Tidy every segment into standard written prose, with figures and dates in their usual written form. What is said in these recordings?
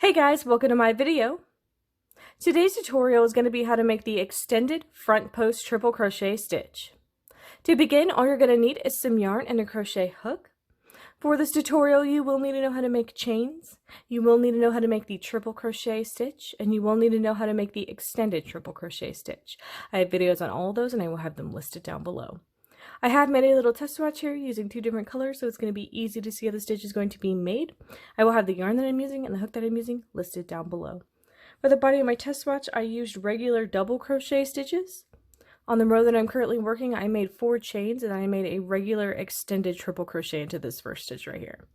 Hey guys, welcome to my video. Today's tutorial is going to be how to make the extended front post triple crochet stitch. To begin, all you're going to need is some yarn and a crochet hook. For this tutorial, you will need to know how to make chains, you will need to know how to make the triple crochet stitch, and you will need to know how to make the extended triple crochet stitch. I have videos on all of those and I will have them listed down below. I have made a little test swatch here using two different colors, so it's going to be easy to see how the stitch is going to be made. I will have the yarn that I'm using and the hook that I'm using listed down below. For the body of my test swatch, I used regular double crochet stitches. On the row that I'm currently working, I made 4 chains and I made a regular extended triple crochet into this first stitch right here.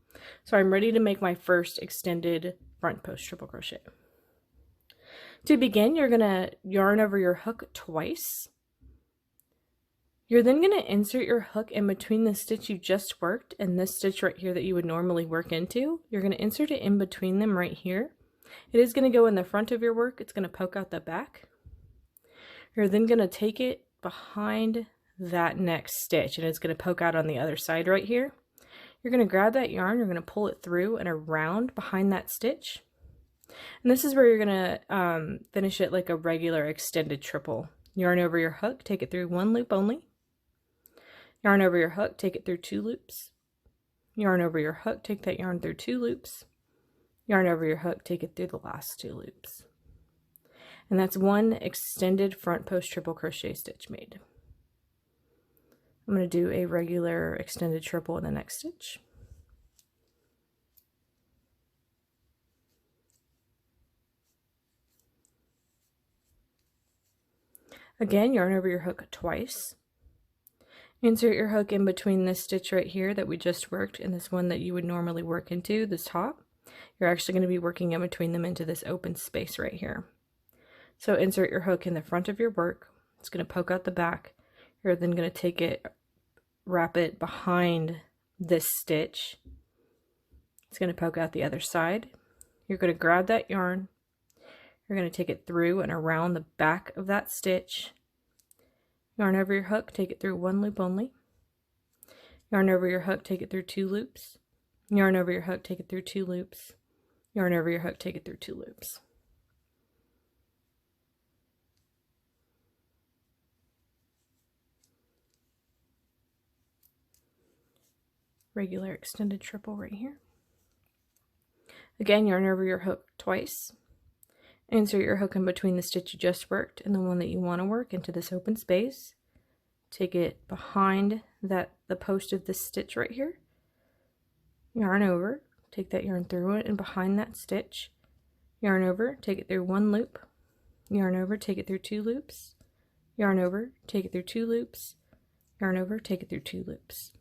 So I'm ready to make my first extended front post triple crochet. To begin, you're going to yarn over your hook twice. You're then going to insert your hook in between the stitch you just worked and this stitch right here that you would normally work into. You're going to insert it in between them right here. It is going to go in the front of your work. It's going to poke out the back. You're then going to take it behind that next stitch and it's going to poke out on the other side right here. You're going to grab that yarn, you're going to pull it through and around behind that stitch. And this is where you're going to finish it like a regular extended triple. Yarn over your hook, take it through 1 loop only. Yarn over your hook, take it through 2 loops. Yarn over your hook, take that yarn through 2 loops. Yarn over your hook, take it through the last 2 loops. And that's one extended front post triple crochet stitch made. I'm going to do a regular extended triple in the next stitch. Again, yarn over your hook twice. Insert your hook in between this stitch right here that we just worked and this one that you would normally work into, this top. You're actually going to be working in between them into this open space right here. So insert your hook in the front of your work. It's going to poke out the back. You're then going to take it, wrap it behind this stitch. It's going to poke out the other side. You're going to grab that yarn. You're going to take it through and around the back of that stitch. Yarn over your hook, take it through 1 loop only. Yarn over your hook, take it through 2 loops. Yarn over your hook, take it through 2 loops. Yarn over your hook, take it through 2 loops. Regular extended triple right here. Again, yarn over your hook twice. Insert your hook in between the stitch you just worked and the one that you want to work into this open space. Take it behind the post of this stitch right here. Yarn over, take that yarn through it and behind that stitch. Yarn over, take it through 1 loop. Yarn over, take it through 2 loops. Yarn over, take it through 2 loops. Yarn over, take it through 2 loops.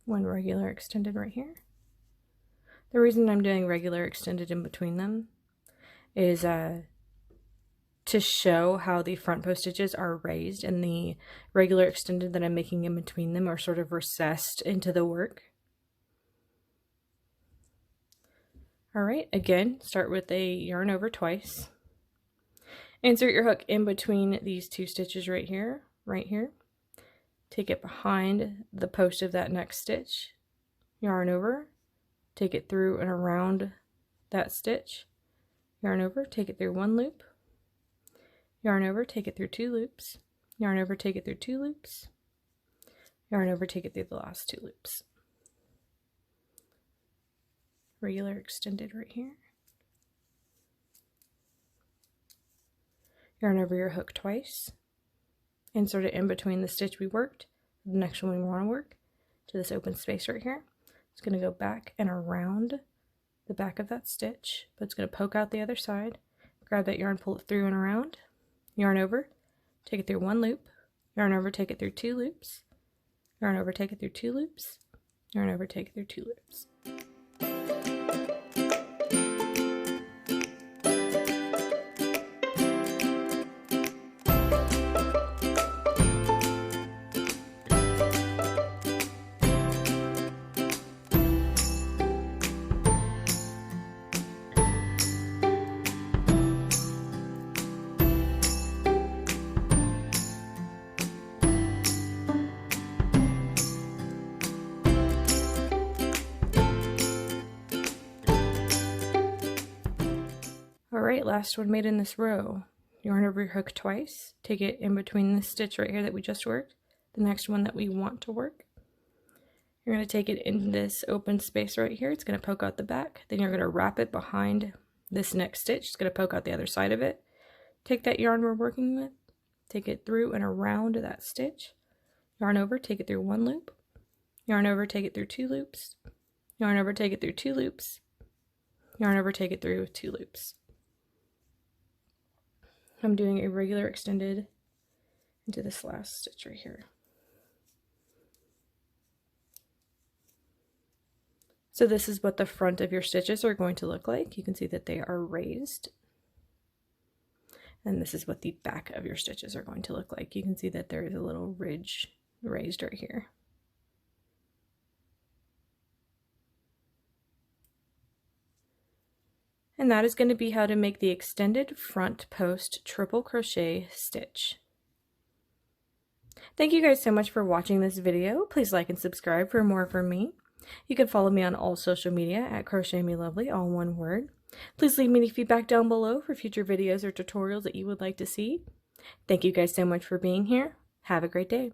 One regular extended right here. The reason I'm doing regular extended in between them is to show how the front post stitches are raised and the regular extended that I'm making in between them are sort of recessed into the work. Alright, again, start with a yarn over twice. Insert your hook in between these 2 stitches right here. Take it behind the post of that next stitch, yarn over, take it through and around that stitch, yarn over, take it through 1 loop, yarn over, take it through 2 loops, yarn over, take it through 2 loops, yarn over, take it through the last 2 loops. Regular extended right here. Yarn over your hook twice. Insert it in between the stitch we worked, the next one we want to work, to this open space right here. It's going to go back and around the back of that stitch, but it's going to poke out the other side. Grab that yarn, pull it through and around, yarn over, take it through 1 loop, yarn over, take it through 2 loops, yarn over, take it through 2 loops, yarn over, take it through 2 loops. Alright, last one made in this row. Yarn over your hook twice, take it in between this stitch right here that we just worked, the next one that we want to work. You're going to take it in this open space right here, it's going to poke out the back, then you're going to wrap it behind this next stitch, it's going to poke out the other side of it. Take that yarn we're working with, take it through and around that stitch, yarn over, take it through one loop, yarn over, take it through two loops, yarn over, take it through two loops, yarn over, take it through two loops. I'm doing a regular extended into this last stitch right here. So this is what the front of your stitches are going to look like. You can see that they are raised. And this is what the back of your stitches are going to look like. You can see that there is a little ridge raised right here. And that is going to be how to make the extended front post triple crochet stitch. Thank you guys so much for watching this video. Please like and subscribe for more from me. You can follow me on all social media at crochetmelovely, all one word. Please leave me any feedback down below for future videos or tutorials that you would like to see. Thank you guys so much for being here. Have a great day.